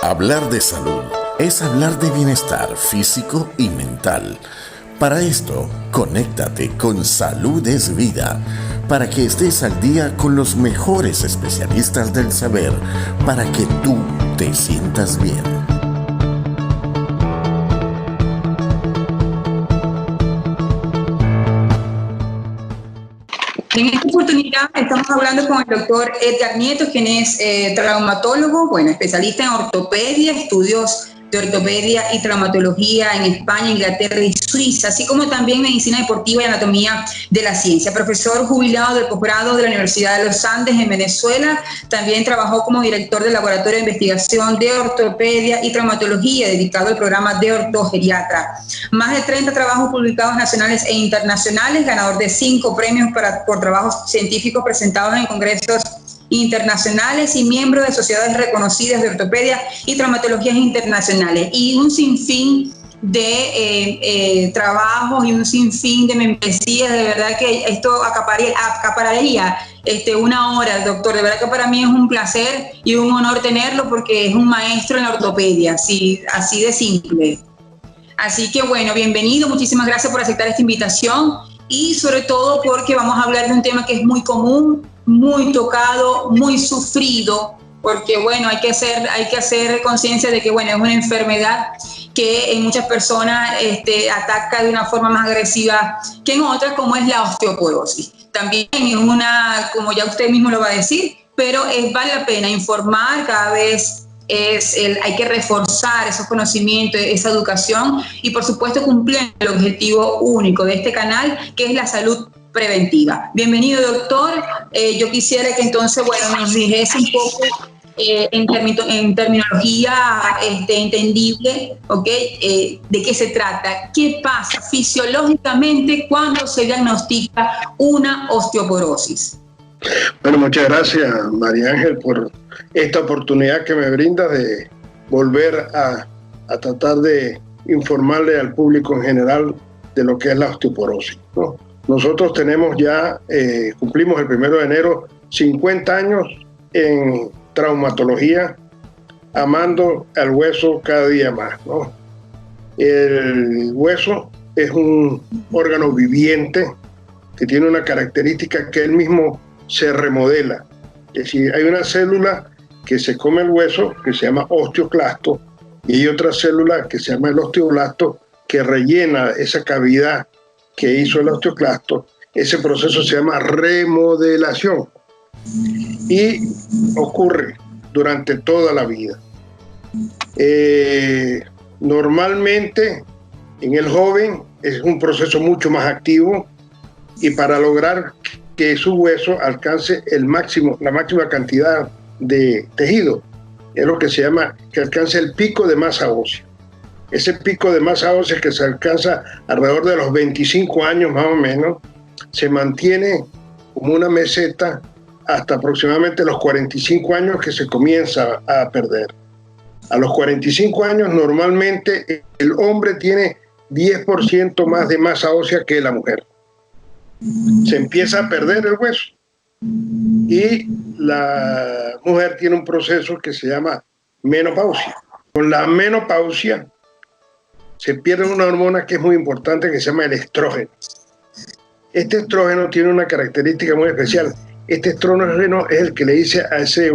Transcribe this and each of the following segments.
Hablar de salud es hablar de bienestar físico y mental. Para esto, conéctate con Salud es Vida, para que estés al día con los mejores especialistas del saber, para que tú te sientas bien. En esta oportunidad estamos hablando con el doctor Edgar Nieto, quien es traumatólogo, especialista en ortopedia, estudios de ortopedia y traumatología en España, Inglaterra y Suiza, así como también medicina deportiva y anatomía de la ciencia. Profesor jubilado del posgrado de la Universidad de los Andes en Venezuela, también trabajó como director del Laboratorio de Investigación de Ortopedia y Traumatología, dedicado al programa de ortogeriatra. Más de 30 trabajos publicados nacionales e internacionales, ganador de 5 premios por trabajos científicos presentados en congresos internacionales y miembro de sociedades reconocidas de ortopedia y traumatologías internacionales, y un sinfín de trabajos y un sinfín de membresías. De verdad que esto acapararía una hora, doctor. De verdad que para mí es un placer y un honor tenerlo, porque es un maestro en la ortopedia, así de simple. Así que bueno, bienvenido, muchísimas gracias por aceptar esta invitación, y sobre todo porque vamos a hablar de un tema que es muy común, muy tocado, muy sufrido, porque bueno, hay que hacer conciencia de que bueno, es una enfermedad que en muchas personas ataca de una forma más agresiva que en otras, como es la osteoporosis. También es una, como ya usted mismo lo va a decir, pero vale la pena informar cada vez. Hay que reforzar esos conocimientos, esa educación, y por supuesto cumplir el objetivo único de este canal, que es la salud preventiva. Bienvenido, doctor. Yo quisiera que entonces, nos dijese un poco en terminología entendible, ¿okay? De qué se trata, qué pasa fisiológicamente cuando se diagnostica una osteoporosis. Bueno, muchas gracias, María Ángel, por esta oportunidad que me brinda de volver a tratar de informarle al público en general de lo que es la osteoporosis, ¿no? Nosotros tenemos ya, cumplimos el 1 de enero, 50 años en traumatología, amando al hueso cada día más, ¿no? El hueso es un órgano viviente que tiene una característica que él mismo se remodela. Es decir, hay una célula que se come el hueso, que se llama osteoclasto, y hay otra célula que se llama el osteoblasto, que rellena esa cavidad que hizo el osteoclasto. Ese proceso se llama remodelación y ocurre durante toda la vida. Normalmente en el joven es un proceso mucho más activo, y para lograr que su hueso alcance la máxima cantidad de tejido, es lo que se llama que alcance el pico de masa ósea. Ese pico de masa ósea, que se alcanza alrededor de los 25 años más o menos, se mantiene como una meseta hasta aproximadamente los 45 años, que se comienza a perder. A los 45 años normalmente el hombre tiene 10% más de masa ósea que la mujer. Se empieza a perder el hueso, y la mujer tiene un proceso que se llama menopausia. Con la menopausia se pierde una hormona que es muy importante, que se llama el estrógeno. Este estrógeno tiene una característica muy especial. Este estrógeno es el que le dice a ese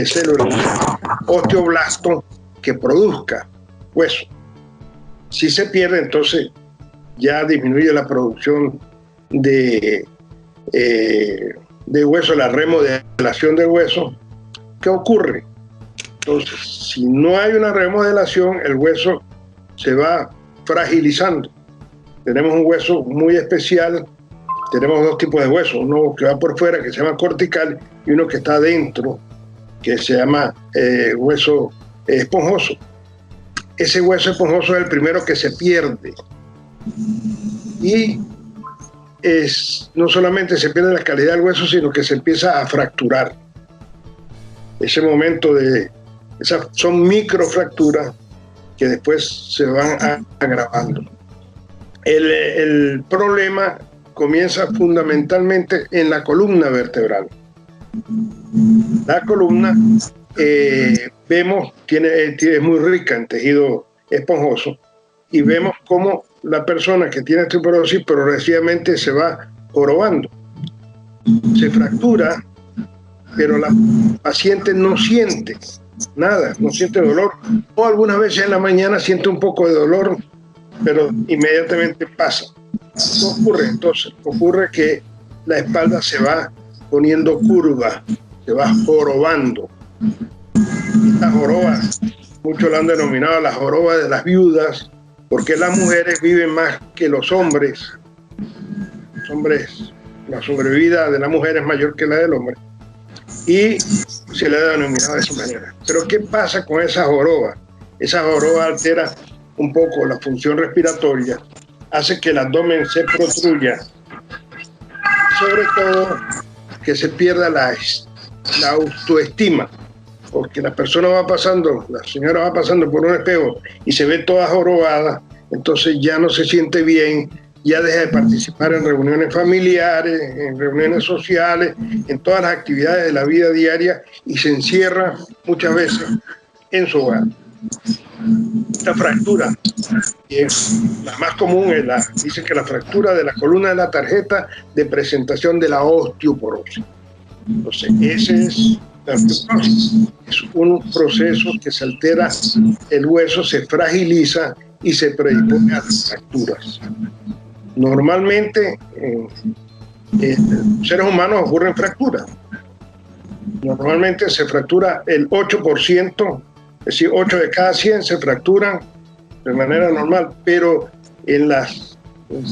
célula osteoblasto que produzca hueso. Si se pierde, entonces ya disminuye la producción de hueso, la remodelación del hueso. ¿Qué ocurre? Entonces, si no hay una remodelación, el hueso se va fragilizando. Tenemos un hueso muy especial. Tenemos 2 tipos de hueso, uno que va por fuera, que se llama cortical, y uno que está adentro, que se llama hueso esponjoso. Ese hueso esponjoso es el primero que se pierde, y no solamente se pierde la calidad del hueso, sino que se empieza a fracturar. Ese momento son microfracturas que después se van agravando. El problema comienza fundamentalmente en la columna vertebral. La columna vemos, es muy rica en tejido esponjoso, y vemos cómo la persona que tiene osteoporosis progresivamente se va jorobando, se fractura, pero la paciente no siente nada, no siente dolor, o algunas veces en la mañana siente un poco de dolor, pero inmediatamente pasa. ¿Qué ocurre entonces? Ocurre que la espalda se va poniendo curva, se va jorobando. Esta joroba, muchos la han denominado la joroba de las viudas, porque las mujeres viven más que los hombres. La sobrevida de la mujer es mayor que la del hombre, y se le ha denominado de esa manera. Pero ¿qué pasa con esa joroba? Esa joroba altera un poco la función respiratoria, hace que el abdomen se protruya, sobre todo que se pierda la autoestima, porque la señora va pasando por un espejo y se ve toda jorobada, entonces ya no se siente bien, ya deja de participar en reuniones familiares, en reuniones sociales, en todas las actividades de la vida diaria, y se encierra muchas veces en su hogar. Esta fractura, que es la más común, dice que la fractura de la columna de la tarjeta de presentación de la osteoporosis. Entonces, ese es la osteoporosis. Es un proceso que se altera el hueso, se fragiliza y se predispone a las fracturas. Normalmente, en seres humanos ocurren fracturas. Normalmente se fractura el 8%, es decir, 8 de cada 100 se fracturan de manera normal, pero en las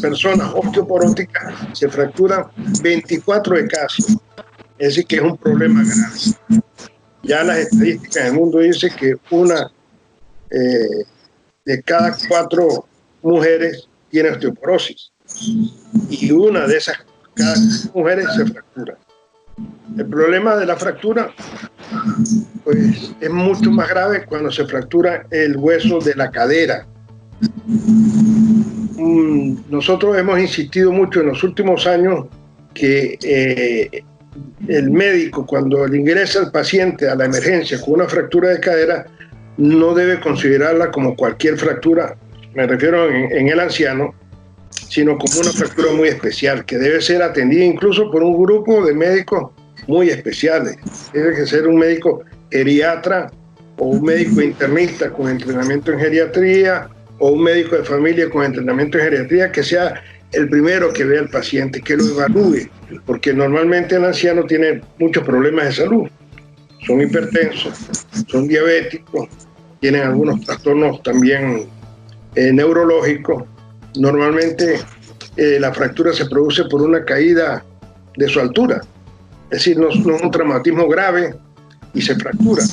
personas osteoporóticas se fracturan 24 de cada 100. Es decir, que es un problema grave. Ya las estadísticas del mundo dicen que una de cada 4 mujeres tiene osteoporosis, y una de esas cada mujeres se fractura. El problema de la fractura, pues, es mucho más grave cuando se fractura el hueso de la cadera. Nosotros hemos insistido mucho en los últimos años que el médico, cuando le ingresa al paciente a la emergencia con una fractura de cadera, no debe considerarla como cualquier fractura, me refiero en el anciano, sino como una fractura muy especial, que debe ser atendida incluso por un grupo de médicos muy especiales. Debe que ser un médico geriatra, o un médico internista con entrenamiento en geriatría, o un médico de familia con entrenamiento en geriatría, que sea el primero que vea al paciente, que lo evalúe, porque normalmente el anciano tiene muchos problemas de salud. Son hipertensos, son diabéticos, tienen algunos trastornos también neurológicos. Normalmente la fractura se produce por una caída de su altura, es decir, no es un traumatismo grave y se fractura.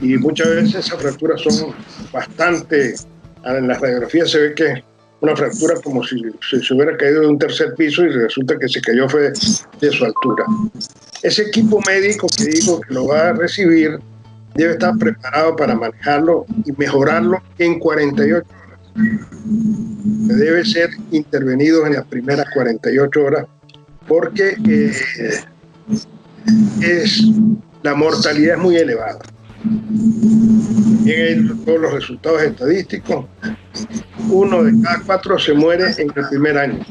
Y muchas veces esas fracturas son bastante, en las radiografías se ve que una fractura como si se hubiera caído de un tercer piso y resulta que se cayó fue de su altura. Ese equipo médico que digo que lo va a recibir debe estar preparado para manejarlo y mejorarlo en 48 horas. Debe ser intervenido en las primeras 48 horas porque la mortalidad es muy elevada. En todos los resultados estadísticos, 1 de cada 4 se muere en el primer año.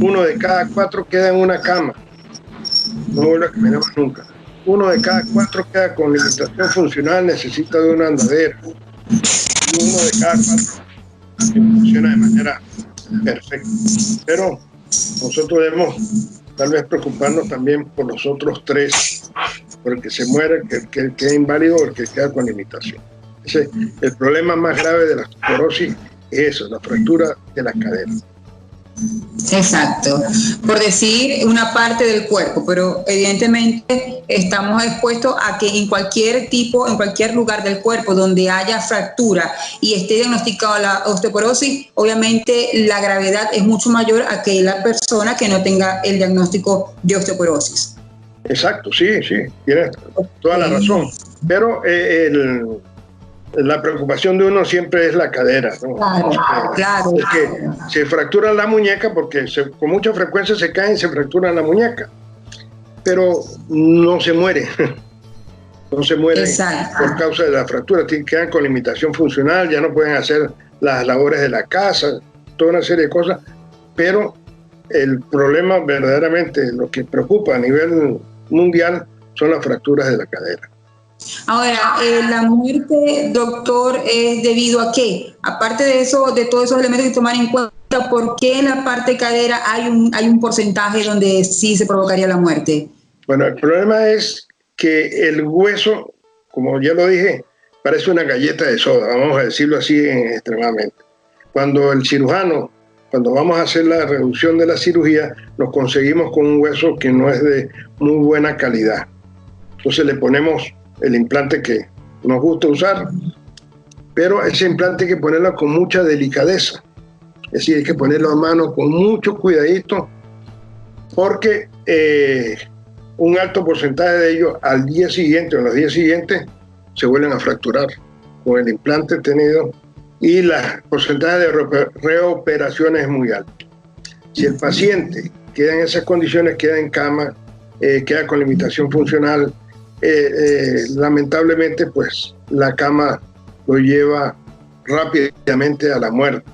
1 de cada 4 queda en una cama, no vuelve a caminar más nunca. 1 de cada 4 queda con limitación funcional, necesita de una andadera. Y 1 de cada 4 funciona de manera perfecta. Pero nosotros debemos tal vez preocuparnos también por los otros 3, por el que se muere, el que queda inválido o el que queda con limitación. El problema más grave de la osteoporosis es eso, la fractura de la cadera. Exacto, por decir una parte del cuerpo, pero evidentemente estamos expuestos a que en cualquier lugar del cuerpo donde haya fractura y esté diagnosticada la osteoporosis, obviamente la gravedad es mucho mayor a que la persona que no tenga el diagnóstico de osteoporosis. Exacto, sí, tienes toda la razón, pero la preocupación de uno siempre es la cadera, ¿no? Claro. Porque se fractura la muñeca, porque con mucha frecuencia se caen y se fractura la muñeca, pero no se muere. no se mueren Exacto. por causa de la fractura, quedan con limitación funcional, ya no pueden hacer las labores de la casa, toda una serie de cosas, pero el problema verdaderamente, lo que preocupa a nivel mundial, son las fracturas de la cadera. Ahora, la muerte, doctor, ¿es debido a qué? Aparte de eso, de todos esos elementos que tomar en cuenta, ¿por qué en la parte cadera hay un porcentaje donde sí se provocaría la muerte? Bueno, el problema es que el hueso, como ya lo dije, parece una galleta de soda, vamos a decirlo así extremadamente. Cuando el cirujano, cuando vamos a hacer la reducción de la cirugía, nos conseguimos con un hueso que no es de muy buena calidad. Entonces le ponemos el implante que nos gusta usar, pero ese implante hay que ponerlo con mucha delicadeza. Es decir, hay que ponerlo a mano con mucho cuidadito, porque un alto porcentaje de ellos al día siguiente o en los días siguientes se vuelven a fracturar con el implante tenido, y el porcentaje de reoperaciones es muy alto. Si el paciente queda en esas condiciones, queda en cama, queda con limitación funcional, lamentablemente pues la cama lo lleva rápidamente a la muerte.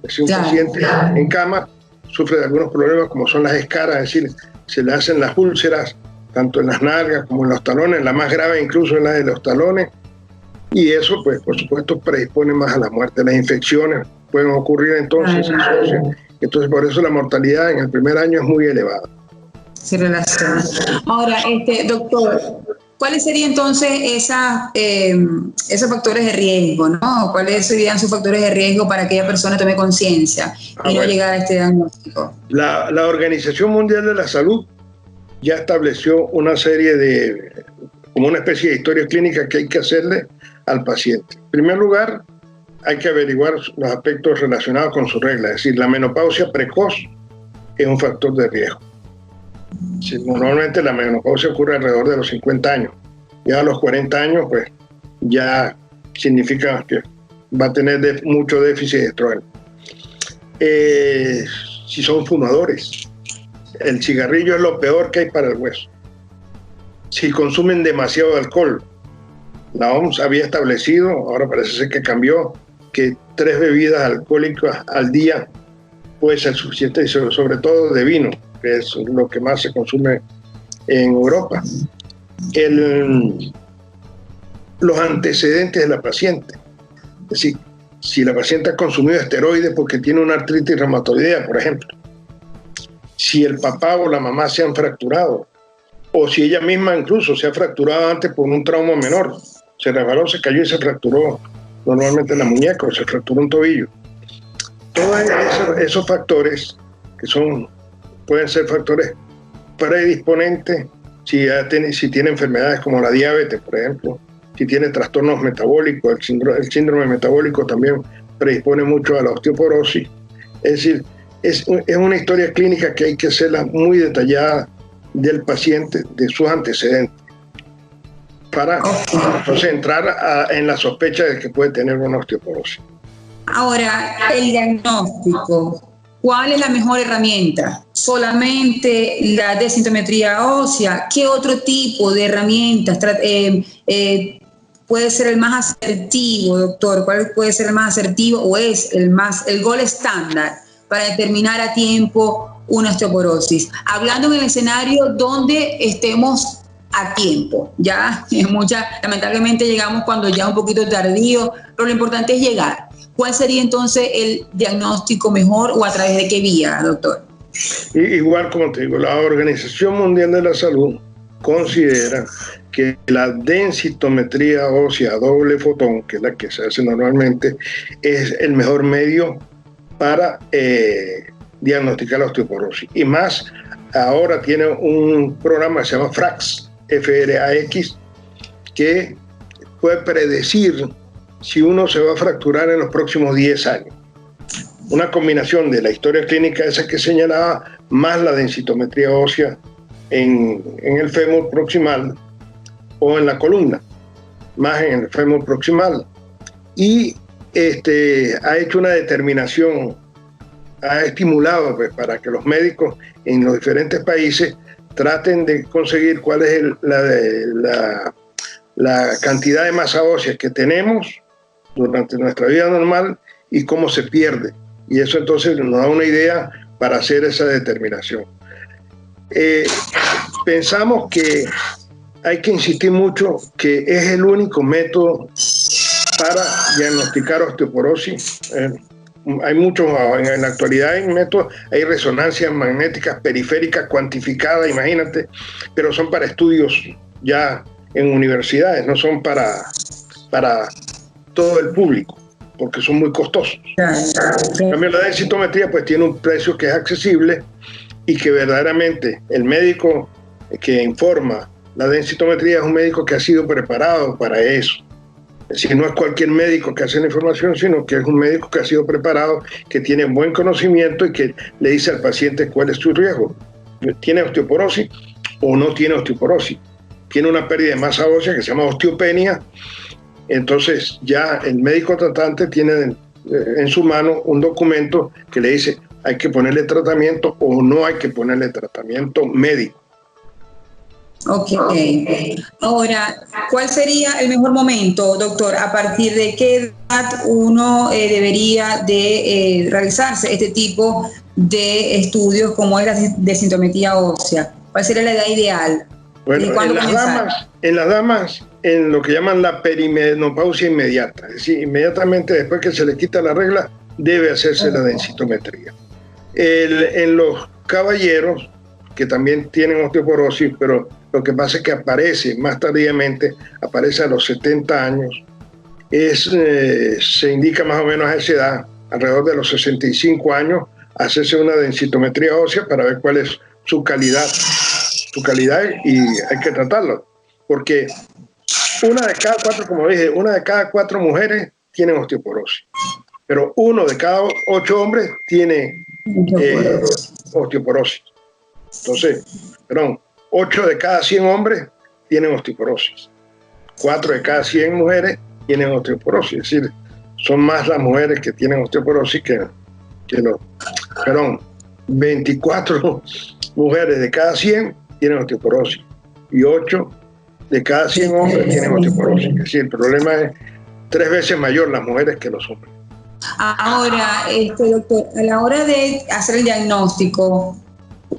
Si un paciente en cama sufre de algunos problemas como son las escaras, es decir, se le hacen las úlceras tanto en las nalgas como en los talones, la más grave incluso es la de los talones, y eso pues por supuesto predispone más a la muerte. Las infecciones pueden ocurrir entonces, entonces por eso la mortalidad en el primer año es muy elevada. Se relaciona. Ahora, doctor, ¿cuáles serían entonces esos factores de riesgo, ¿no? ¿Cuáles serían sus factores de riesgo para que aquella persona tome conciencia y no llegar a este diagnóstico? La Organización Mundial de la Salud ya estableció una serie de, como una especie de historia clínica que hay que hacerle al paciente. En primer lugar, hay que averiguar los aspectos relacionados con su regla, es decir, la menopausia precoz es un factor de riesgo. Normalmente la menopausia ocurre alrededor de los 50 años. Ya a los 40 años, pues ya significa que va a tener mucho déficit de estrógeno. Si son fumadores, el cigarrillo es lo peor que hay para el hueso. Si consumen demasiado alcohol, la OMS había establecido, ahora parece ser que cambió, que 3 bebidas alcohólicas al día puede ser suficiente, y sobre todo de vino, que es lo que más se consume en Europa. Los antecedentes de la paciente, es decir, si la paciente ha consumido esteroides porque tiene una artritis reumatoidea, por ejemplo, si el papá o la mamá se han fracturado, o si ella misma incluso se ha fracturado antes por un trauma menor, se resbaló, se cayó y se fracturó normalmente la muñeca o se fracturó un tobillo. Todos esos factores que pueden ser factores predisponentes si tiene enfermedades como la diabetes, por ejemplo, si tiene trastornos metabólicos, el síndrome metabólico también predispone mucho a la osteoporosis. Es decir, es una historia clínica que hay que hacerla muy detallada del paciente, de sus antecedentes, para entonces entrar en la sospecha de que puede tener una osteoporosis. Ahora, el diagnóstico. ¿Cuál es la mejor herramienta? ¿Solamente la densitometría ósea? ¿Qué otro tipo de herramientas puede ser el más asertivo, doctor? ¿Cuál puede ser el más asertivo o es el gol estándar para determinar a tiempo una osteoporosis? Hablando en el escenario donde estemos a tiempo. Ya lamentablemente llegamos cuando ya un poquito tardío, pero lo importante es llegar. ¿Cuál sería entonces el diagnóstico mejor o a través de qué vía, doctor? Igual como te digo, la Organización Mundial de la Salud considera que la densitometría ósea doble fotón, que es la que se hace normalmente, es el mejor medio para diagnosticar la osteoporosis. Y más, ahora tiene un programa que se llama FRAX, F-R-A-X, que puede predecir si uno se va a fracturar en los próximos 10 años. Una combinación de la historia clínica esa que señalaba, más la densitometría ósea en el fémur proximal o en la columna, más en el fémur proximal. Y ha hecho una determinación, ha estimulado pues, para que los médicos en los diferentes países traten de conseguir cuál es la la cantidad de masa ósea que tenemos durante nuestra vida normal y cómo se pierde. Y eso entonces nos da una idea para hacer esa determinación. Pensamos que hay que insistir mucho que es el único método para diagnosticar osteoporosis. Hay muchos, en la actualidad hay métodos, hay resonancias magnéticas periféricas cuantificadas, imagínate, pero son para estudios ya en universidades, no son para todo el público, porque son muy costosos. En cambio, la densitometría pues tiene un precio que es accesible y que verdaderamente el médico que informa la densitometría es un médico que ha sido preparado para eso. Es decir, no es cualquier médico que hace la información, sino que es un médico que ha sido preparado, que tiene buen conocimiento y que le dice al paciente cuál es su riesgo. ¿Tiene osteoporosis o no tiene osteoporosis? Tiene una pérdida de masa ósea que se llama osteopenia. Entonces ya el médico tratante tiene en su mano un documento que le dice hay que ponerle tratamiento o no hay que ponerle tratamiento médico. Ok. Ahora, ¿cuál sería el mejor momento, doctor? ¿A partir de qué edad uno debería de realizarse este tipo de estudios como es la densitometría ósea? ¿Cuál sería la edad ideal? Bueno, en las damas, en lo que llaman la perimenopausia inmediata, es decir, inmediatamente después que se le quita la regla, debe hacerse la densitometría. En los caballeros, que también tienen osteoporosis, pero lo que pasa es que aparece más tardíamente, aparece a los 70 años, se indica más o menos a esa edad, alrededor de los 65 años, hacerse una densitometría ósea para ver cuál es su calidad y hay que tratarlo, porque una de cada cuatro, como dije, una de cada 4 mujeres tienen osteoporosis, pero 1 de cada 8 hombres tiene osteoporosis. Entonces, 8 de cada 100 hombres tienen osteoporosis, 4 de cada 100 mujeres tienen osteoporosis, es decir, son más las mujeres que tienen osteoporosis que 24 mujeres de cada 100 tienen osteoporosis y 8 de cada 100 hombres tienen osteoporosis. Es decir, el problema es 3 veces mayor las mujeres que los hombres. Ahora, doctor, a la hora de hacer el diagnóstico,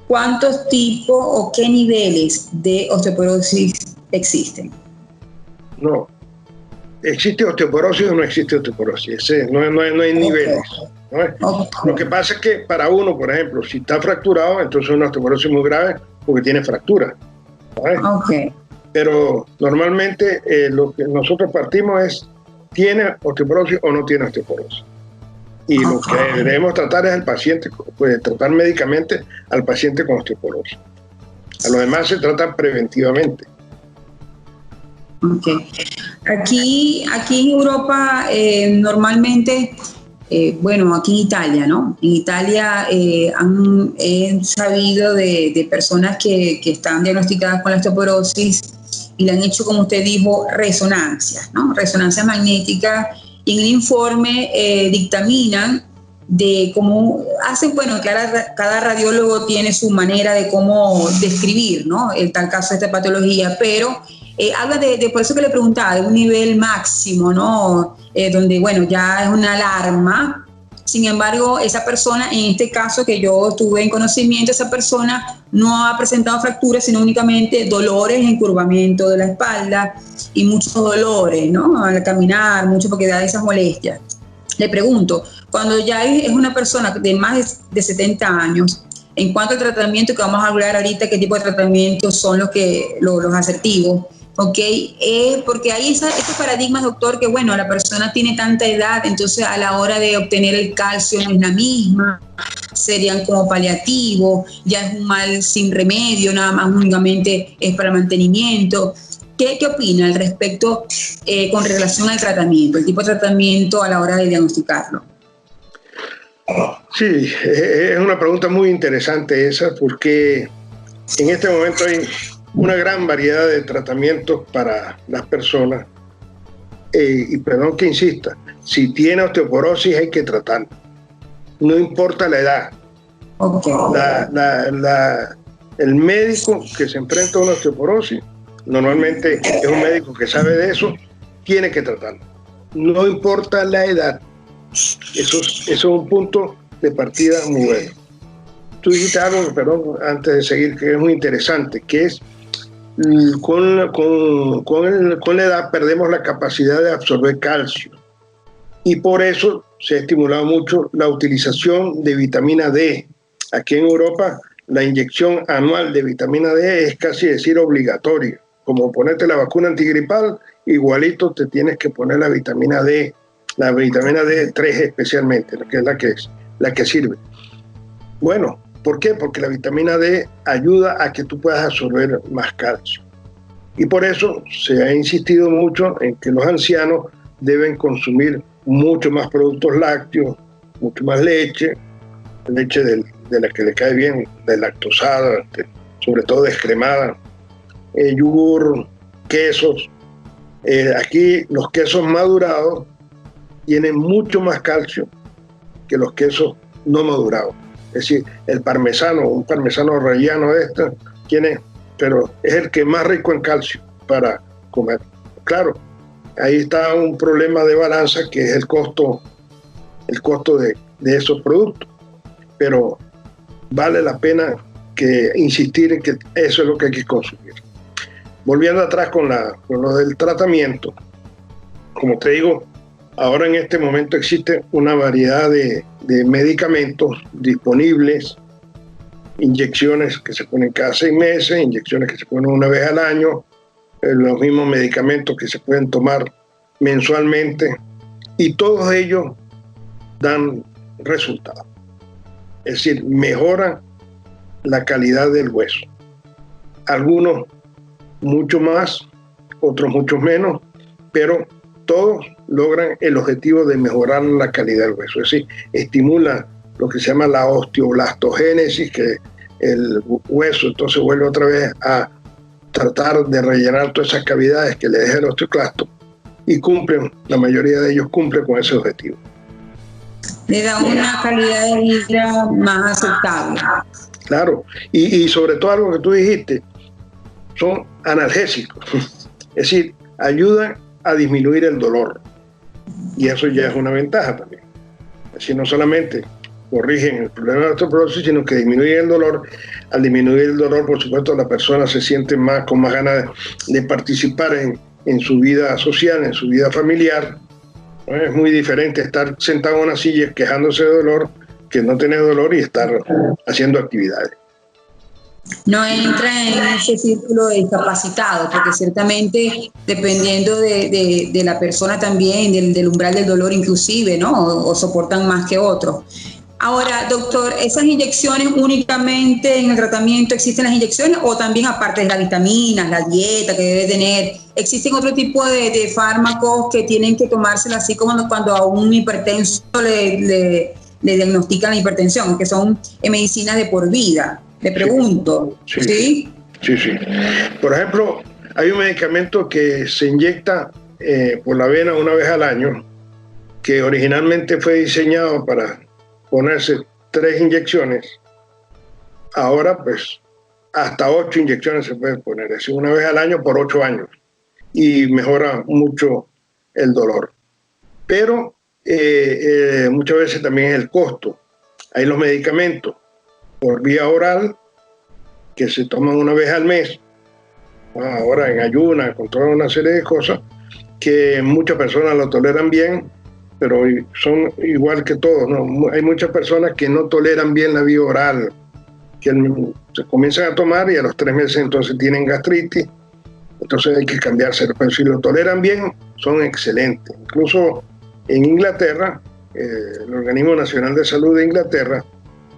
¿cuántos tipos o qué niveles de osteoporosis existen? No. ¿Existe osteoporosis o no existe osteoporosis? No hay niveles. ¿No? Lo que pasa es que para uno, por ejemplo, si está fracturado, entonces es una osteoporosis muy grave porque tiene fractura. Pero normalmente lo que nosotros partimos es, ¿tiene osteoporosis o no tiene osteoporosis? Y lo que debemos tratar es al paciente, pues tratar médicamente al paciente con osteoporosis. A lo demás se trata preventivamente. Aquí en Europa normalmente, aquí en Italia, ¿no? En Italia he sabido de personas que están diagnosticadas con la osteoporosis y le han hecho, como usted dijo, resonancias, ¿no? Resonancias magnéticas, y en el informe dictaminan de cómo hacen, cada radiólogo tiene su manera de cómo describir, ¿no?, el tal caso de esta patología, pero habla por eso que le preguntaba, de un nivel máximo, ¿no?, donde, ya es una alarma. Sin embargo, esa persona, en este caso que yo tuve en conocimiento, esa persona no ha presentado fracturas, sino únicamente dolores, encurvamiento de la espalda y muchos dolores, ¿no?, al caminar, mucho porque da esas molestias. Le pregunto, cuando ya es una persona de más de 70 años, en cuanto al tratamiento, que vamos a hablar ahorita, qué tipo de tratamientos son los asertivos, porque hay estos paradigmas, doctor, que la persona tiene tanta edad, entonces a la hora de obtener el calcio no es la misma, serían como paliativos, ya es un mal sin remedio, nada más únicamente es para mantenimiento. ¿Qué opina al respecto con relación al tratamiento, el tipo de tratamiento a la hora de diagnosticarlo? Sí, es una pregunta muy interesante esa, porque en este momento hay una gran variedad de tratamientos para las personas. Y perdón que insista, si tiene osteoporosis hay que tratarlo, no importa la edad. El médico que se enfrenta a una osteoporosis normalmente es un médico que sabe de eso, tiene que tratarlo. No importa la edad. Eso es un punto de partida muy bueno. Tú dijiste algo, perdón, antes de seguir, que es muy interesante, que es con la edad perdemos la capacidad de absorber calcio. Y por eso se ha estimulado mucho la utilización de vitamina D. Aquí en Europa, la inyección anual de vitamina D es casi decir obligatoria. Como ponerte la vacuna antigripal, igualito te tienes que poner la vitamina D D3 especialmente, que es la que sirve. Bueno, ¿por qué? Porque la vitamina D ayuda a que tú puedas absorber más calcio. Y por eso se ha insistido mucho en que los ancianos deben consumir mucho más productos lácteos, mucho más leche de la que le cae bien, deslactosada, sobre todo descremada, yogur, quesos. Aquí los quesos madurados tienen mucho más calcio que los quesos no madurados. Es decir, el parmesano, un parmesano rellano pero es el que más rico en calcio para comer. Claro, ahí está un problema de balanza que es el costo de esos productos. Pero vale la pena insistir en que eso es lo que hay que consumir. Volviendo atrás con lo del tratamiento, como te digo, ahora en este momento existe una variedad de medicamentos disponibles, inyecciones que se ponen cada 6 meses, inyecciones que se ponen una vez al año, los mismos medicamentos que se pueden tomar mensualmente, y todos ellos dan resultados. Es decir, mejoran la calidad del hueso. Algunos mucho más, otros mucho menos, pero todos logran el objetivo de mejorar la calidad del hueso. Es decir, estimula lo que se llama la osteoblastogénesis, que el hueso entonces vuelve otra vez a tratar de rellenar todas esas cavidades que le deja el osteoclasto, y la mayoría de ellos cumplen con ese objetivo. Le da una calidad de vida más aceptable. Claro, y sobre todo algo que tú dijiste, son analgésicos, es decir, ayudan a disminuir el dolor, y eso ya es una ventaja también. Es decir, no solamente corrigen el problema de la osteoporosis, sino que disminuyen el dolor. Al disminuir el dolor, por supuesto, la persona se siente con más ganas de participar en su vida social, en su vida familiar. Es muy diferente estar sentado en una silla quejándose de dolor que no tener dolor y estar haciendo actividades. No entra en ese círculo de discapacitados, porque ciertamente dependiendo de la persona también, del umbral del dolor inclusive, ¿no? O soportan más que otros. Ahora, doctor, ¿esas inyecciones únicamente en el tratamiento existen las inyecciones o también aparte de las vitaminas, la dieta que debe tener, existen otro tipo de fármacos que tienen que tomárselas así como cuando a un hipertenso le diagnostican la hipertensión, que son medicinas de por vida? Le pregunto, ¿sí? Sí. Por ejemplo, hay un medicamento que se inyecta por la vena una vez al año, que originalmente fue diseñado para ponerse 3 inyecciones. Ahora, pues, hasta 8 inyecciones se pueden poner, es decir, una vez al año por 8 años, y mejora mucho el dolor. Pero muchas veces también es el costo. Hay los medicamentos por vía oral que se toman una vez al mes, ahora en ayunas, con toda una serie de cosas que muchas personas lo toleran bien, pero son igual que todos, ¿no? Hay muchas personas que no toleran bien la vía oral, que se comienzan a tomar y a los 3 meses entonces tienen gastritis, entonces hay que cambiárselo. Pero si lo toleran bien, son excelentes. Incluso en Inglaterra, el Organismo Nacional de Salud de Inglaterra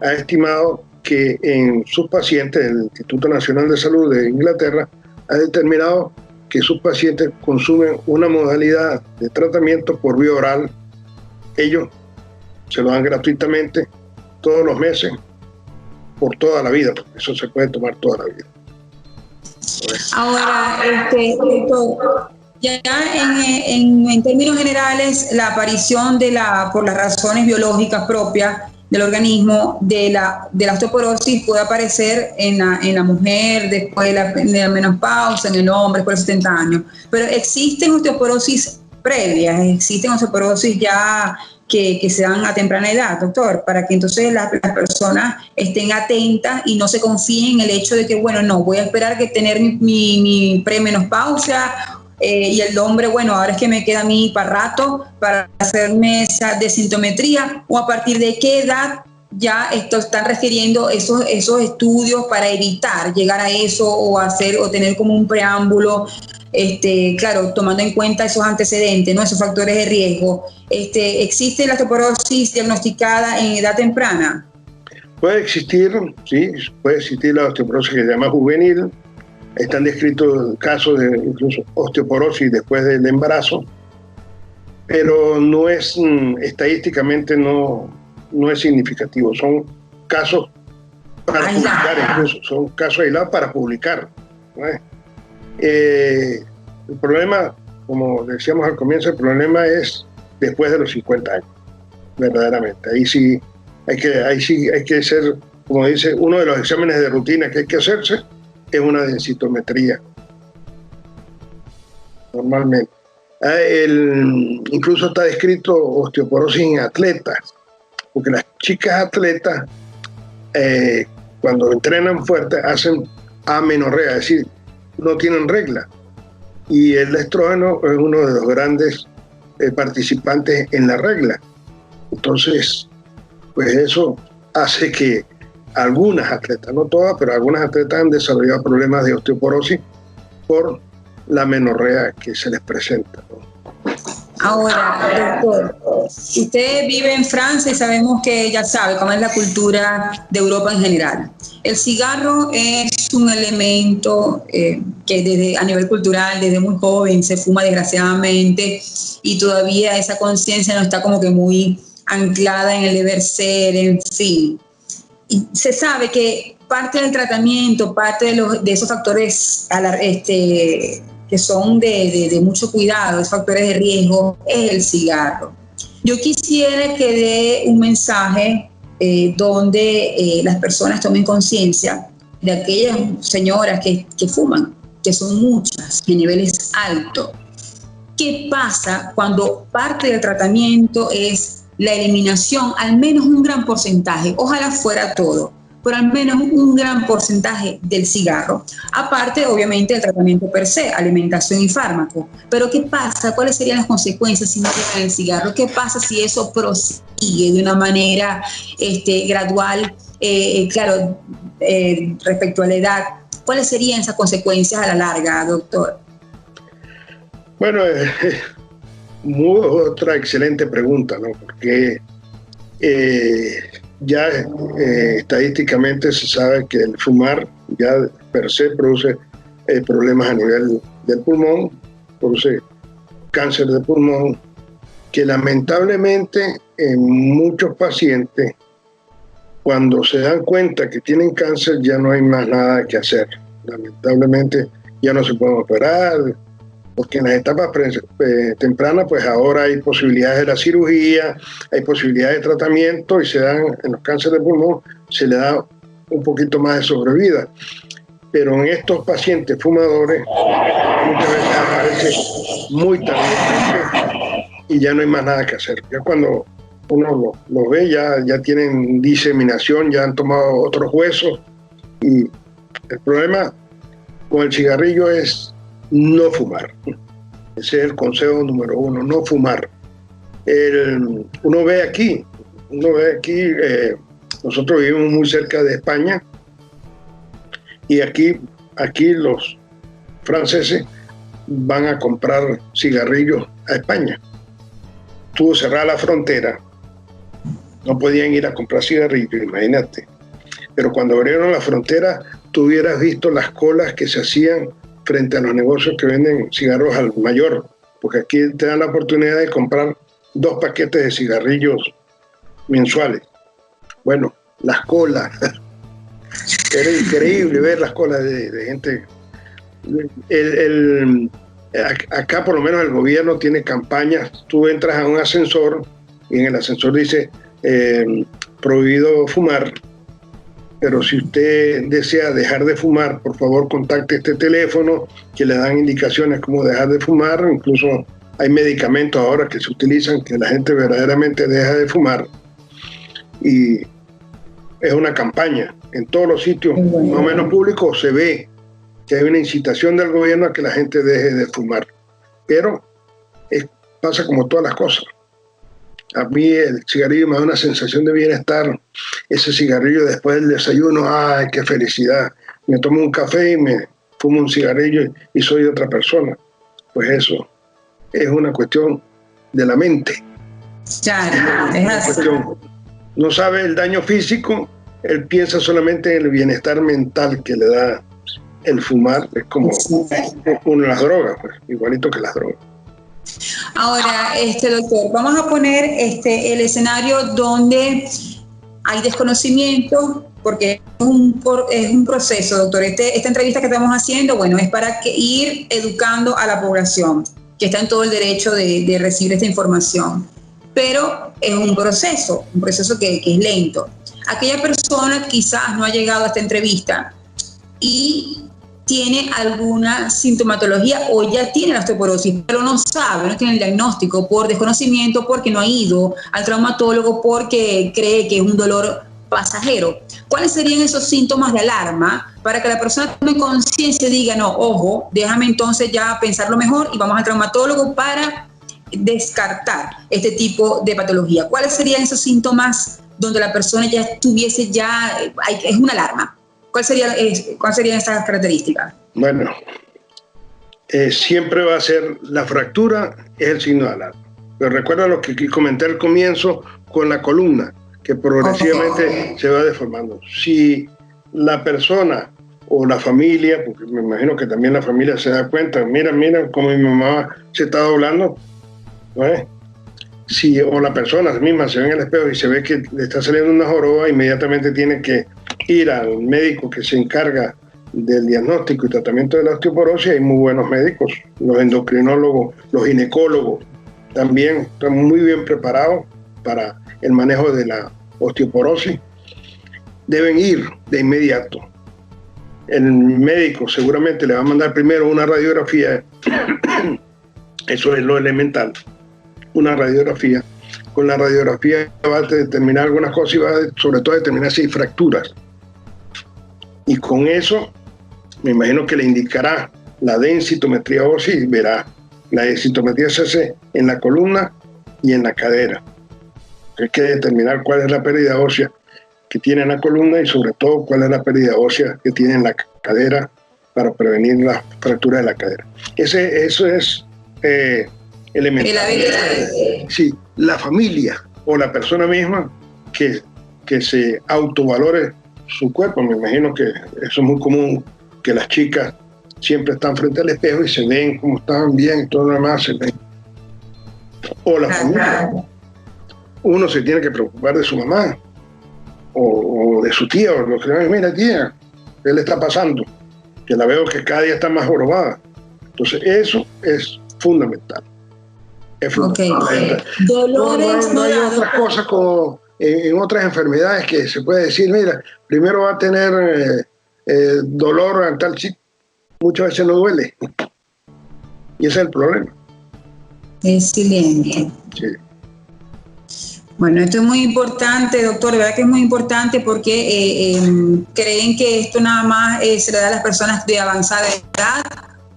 ha estimado que en sus pacientes, el Instituto Nacional de Salud de Inglaterra ha determinado que sus pacientes consumen una modalidad de tratamiento por vía oral. Ellos se lo dan gratuitamente todos los meses, por toda la vida, porque eso se puede tomar toda la vida. Ahora, doctor, ya en términos generales, la aparición por las razones biológicas propias del organismo de la osteoporosis puede aparecer en la mujer después de la menopausa, en el hombre después de 70 años. Pero existen osteoporosis previas, existen osteoporosis ya que se dan a temprana edad, doctor, para que entonces las personas estén atentas y no se confíen en el hecho de que, bueno, no, voy a esperar que tener mi premenopausia y el hombre, bueno, ahora es que me queda a mí para rato para hacerme esa desintometría, o a partir de qué edad ya están refiriendo esos estudios para evitar llegar a eso o tener como un preámbulo, claro, tomando en cuenta esos antecedentes, ¿no? Esos factores de riesgo. ¿Existe la osteoporosis diagnosticada en edad temprana? Puede existir, sí, puede existir la osteoporosis que se llama juvenil. Están descritos casos de incluso osteoporosis después del embarazo, pero no es, estadísticamente no es significativo. Son casos para publicar, incluso son casos aislados para publicar, ¿no? El problema, como decíamos al comienzo, el problema es después de los 50 años, verdaderamente. Ahí sí hay que ser, como dice, uno de los exámenes de rutina que hay que hacerse es una densitometría, normalmente. Incluso está descrito osteoporosis en atletas, porque las chicas atletas, cuando entrenan fuerte, hacen amenorrea, es decir, no tienen regla. Y el estrógeno es uno de los grandes participantes en la regla. Entonces, pues eso hace que algunas atletas, no todas, pero algunas atletas han desarrollado problemas de osteoporosis por la amenorrea que se les presenta, ¿no? Ahora, doctor, usted vive en Francia y sabemos que ya sabe cómo es la cultura de Europa en general. El cigarro es un elemento que a nivel cultural, desde muy joven, se fuma desgraciadamente, y todavía esa conciencia no está como que muy anclada en el deber ser, en fin. Y se sabe que parte del tratamiento, parte de esos factores que son de mucho cuidado, esos factores de riesgo, es el cigarro. Yo quisiera que dé un mensaje donde las personas tomen conciencia de aquellas señoras que fuman, que son muchas, de niveles altos. ¿Qué pasa cuando parte del tratamiento es la eliminación, al menos un gran porcentaje, ojalá fuera todo, pero al menos un gran porcentaje del cigarro? Aparte, obviamente, del tratamiento per se, alimentación y fármaco. Pero ¿qué pasa? ¿Cuáles serían las consecuencias si no dejan el cigarro? ¿Qué pasa si eso prosigue de una manera gradual, respecto a la edad? ¿Cuáles serían esas consecuencias a la larga, doctor? Bueno, otra excelente pregunta, ¿no? Porque ya estadísticamente se sabe que el fumar ya per se produce problemas a nivel del pulmón, produce cáncer de pulmón, que lamentablemente en muchos pacientes, cuando se dan cuenta que tienen cáncer, ya no hay más nada que hacer. Lamentablemente ya no se pueden operar, porque en las etapas tempranas, pues ahora hay posibilidades de la cirugía, hay posibilidades de tratamiento, y se dan, en los cánceres de pulmón, se le da un poquito más de sobrevida. Pero en estos pacientes fumadores, muchas veces aparece muy tardíamente y ya no hay más nada que hacer. Ya cuando uno los ve, ya tienen diseminación, ya han tomado otros huesos, y el problema con el cigarrillo es no fumar. Ese es el consejo número uno, no fumar. Uno ve aquí, nosotros vivimos muy cerca de España, y aquí los franceses van a comprar cigarrillos a España. Estuvo cerrada la frontera, no podían ir a comprar cigarrillos, imagínate. Pero cuando abrieron la frontera, tú hubieras visto las colas que se hacían frente a los negocios que venden cigarros al mayor, porque aquí te dan la oportunidad de comprar 2 paquetes de cigarrillos mensuales. Bueno, las colas, era increíble ver las colas de gente. Acá por lo menos el gobierno tiene campañas. Tú entras a un ascensor y en el ascensor dice prohibido fumar, pero si usted desea dejar de fumar, por favor contacte este teléfono que le dan indicaciones cómo dejar de fumar. Incluso hay medicamentos ahora que se utilizan que la gente verdaderamente deja de fumar, y es una campaña. En todos los sitios más o menos públicos se ve que hay una incitación del gobierno a que la gente deje de fumar, pero pasa como todas las cosas. A mí el cigarrillo me da una sensación de bienestar. Ese cigarrillo después del desayuno, ¡ay, qué felicidad! Me tomo un café y me fumo un cigarrillo y soy otra persona. Pues eso es una cuestión de la mente. Claro, es así. No sabe el daño físico, él piensa solamente en el bienestar mental que le da el fumar. Es como una de las drogas, pues, igualito que las drogas. Ahora, doctor, vamos a poner el escenario donde hay desconocimiento, porque es un proceso, doctor. Esta entrevista que estamos haciendo, bueno, es para ir educando a la población, que está en todo el derecho de recibir esta información. Pero es un proceso que es lento. Aquella persona quizás no ha llegado a esta entrevista y tiene alguna sintomatología o ya tiene la osteoporosis, pero no sabe, no tiene el diagnóstico por desconocimiento, porque no ha ido al traumatólogo, porque cree que es un dolor pasajero. ¿Cuáles serían esos síntomas de alarma para que la persona tome conciencia y diga, no, ojo, déjame entonces ya pensarlo mejor y vamos al traumatólogo para descartar este tipo de patología? ¿Cuáles serían esos síntomas donde la persona ya estuviese es una alarma? ¿Cuáles serían esas características? Bueno, siempre va a ser la fractura, es el signo de alarma. Pero recuerda lo que comenté al comienzo con la columna, que progresivamente se va deformando. Si la persona o la familia, porque me imagino que también la familia se da cuenta, mira cómo mi mamá se está doblando, ¿no es? Si, o la persona misma se ve en el espejo y se ve que le está saliendo una joroba, inmediatamente tiene que ir al médico que se encarga del diagnóstico y tratamiento de la osteoporosis. Hay muy buenos médicos, los endocrinólogos, los ginecólogos también están muy bien preparados para el manejo de la osteoporosis. Deben ir de inmediato. El médico seguramente le va a mandar primero una radiografía, eso es lo elemental, una radiografía. Con la radiografía va a determinar algunas cosas y va sobre todo a determinar si hay fracturas. Y con eso, me imagino que le indicará la densitometría ósea y verá. La densitometría se hace en la columna y en la cadera. Hay que determinar cuál es la pérdida ósea que tiene en la columna y sobre todo cuál es la pérdida ósea que tiene en la cadera para prevenir las fracturas de la cadera. Eso es elemental. Sí, la familia o la persona misma que se autovalore su cuerpo. Me imagino que eso es muy común, que las chicas siempre están frente al espejo y se ven como estaban bien y todo lo demás se ven. O la familia. Uno se tiene que preocupar de su mamá o de su tía, o lo que mira tía, ¿qué le está pasando? Que la veo que cada día está más jorobada. Entonces eso es fundamental. Es fundamental. Okay. Dolores no hay otras cosas como en otras enfermedades que se puede decir, mira, primero va a tener dolor en tal sitio, muchas veces no duele. Y ese es el problema. Es silente. Sí. Bueno, esto es muy importante, doctor, de verdad que es muy importante porque creen que esto nada más se le da a las personas de avanzada edad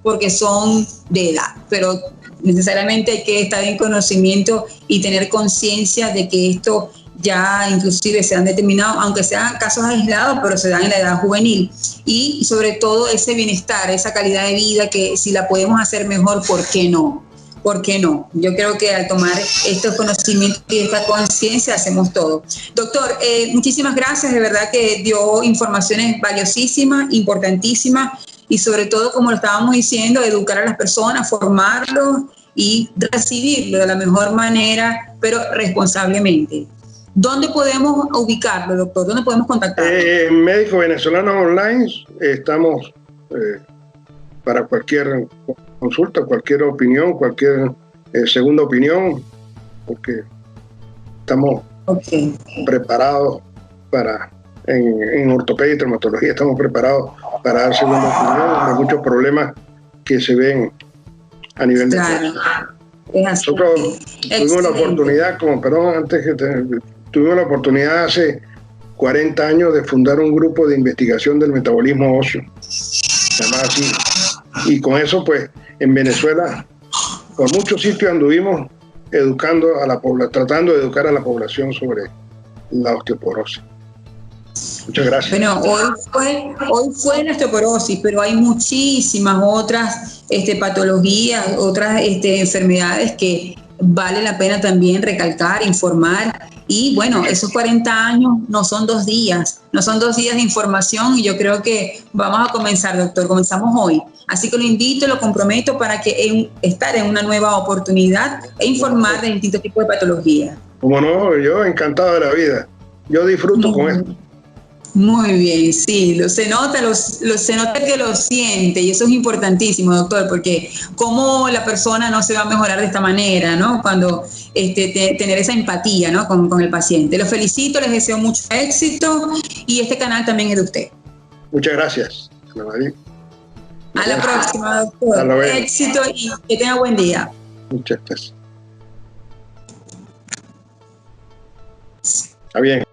porque son de edad, pero necesariamente hay que estar en conocimiento y tener conciencia de que esto ya inclusive se han determinado, aunque sean casos aislados, pero se dan en la edad juvenil. Y sobre todo ese bienestar, esa calidad de vida que si la podemos hacer mejor, ¿por qué no? ¿Por qué no? Yo creo que al tomar estos conocimientos y esta conciencia hacemos todo. Doctor, muchísimas gracias, de verdad que dio informaciones valiosísimas, importantísimas y sobre todo, como lo estábamos diciendo, educar a las personas, formarlos y recibirlo de la mejor manera, pero responsablemente. ¿Dónde podemos ubicarlo, doctor? ¿Dónde podemos contactarlo? Médico Venezolano Online, estamos para cualquier consulta, cualquier opinión, cualquier segunda opinión, porque estamos Okay. Preparados para, en ortopedia y traumatología, estamos preparados para dar segunda opinión de muchos problemas que se ven a nivel de claro. Nosotros tuvimos la oportunidad, tuvimos la oportunidad hace 40 años de fundar un grupo de investigación del metabolismo óseo, llamado así. Y con eso, pues, en Venezuela, por muchos sitios anduvimos educando a la población, tratando de educar a la población sobre la osteoporosis. Muchas gracias. Bueno, hoy fue la osteoporosis, pero hay muchísimas otras patologías, otras enfermedades que vale la pena también recalcar, informar. Y bueno, esos 40 años no son 2 días, no son 2 días de información, y yo creo que vamos a comenzar, doctor, comenzamos hoy. Así que lo invito, lo comprometo para que estar en una nueva oportunidad e informar de distintos tipos de patologías. Como no, yo encantado de la vida. Yo disfruto con esto. Muy bien, sí, se nota que lo siente, y eso es importantísimo, doctor, porque cómo la persona no se va a mejorar de esta manera, ¿no? Cuando tener esa empatía, ¿no? con el paciente. Los felicito, les deseo mucho éxito, y este canal también es de usted. Muchas gracias, Ana María. A la próxima, doctor. Éxito y que tenga buen día. Muchas gracias. Está bien.